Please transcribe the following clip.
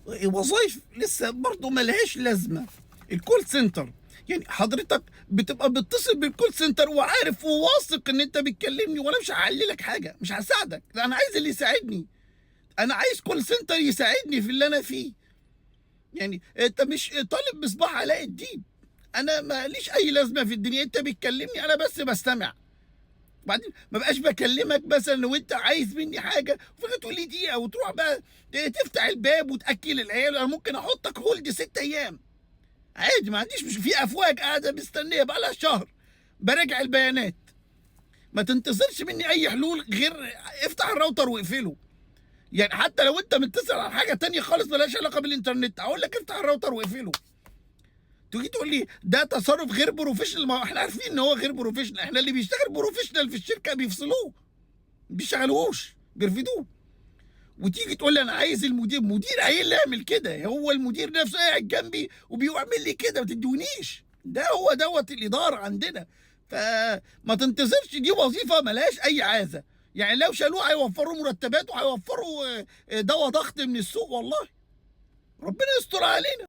وظايف لسه برضه ملهاش لازمه. الكول سنتر، يعني حضرتك بتبقى بتتصل بالكول سنتر وعارف وواثق ان انت بتكلمني، وانا مش هحللك حاجه، مش هساعدك، لا انا عايز اللي يساعدني. انا عايز كول سنتر يساعدني في اللي انا فيه. يعني انت مش طالب مصباح علاء الدين. انا ماليش اي لازمه في الدنيا، انت بتكلمني انا بس بستمع. وبعدين ما بقاش بكلمك مثلا وانت عايز مني حاجه وفجاه تقول لي دقيقه وتروح بقى تفتح الباب وتاكل العيال. انا ممكن احطك هولد 6 ايام عادي، ما عنديش، مش في افواج قاعده مستنيه بقى لها شهر براجع البيانات. ما تنتظرش مني اي حلول غير افتح الراوتر واقفله. يعني حتى لو انت متصل على حاجه تانية خالص ملهاش علاقه بالانترنت، اقول لك افتح الراوتر واقفله. تيجي تقول لي ده تصرف غير بروفيشنال، ما احنا عارفين ان هو غير بروفيشنال. احنا اللي بيشتغل بروفيشنال في الشركه بيفصلوه، ما بيشغلوهوش، بيرفدوه. وتيجي تقول لي انا عايز المدير، مدير عيل اللي يعمل كده؟ هو المدير نفسه قاعد جنبي وبيعمل لي كده، ما تدونيش. ده هو دوت الاداره عندنا. فما تنتظرش، دي وظيفه ملهاش اي عازه. يعني لو شالوه هيوفروا مرتبات وهيوفروا دواء ضغط من السوق والله. ربنا يستر علينا.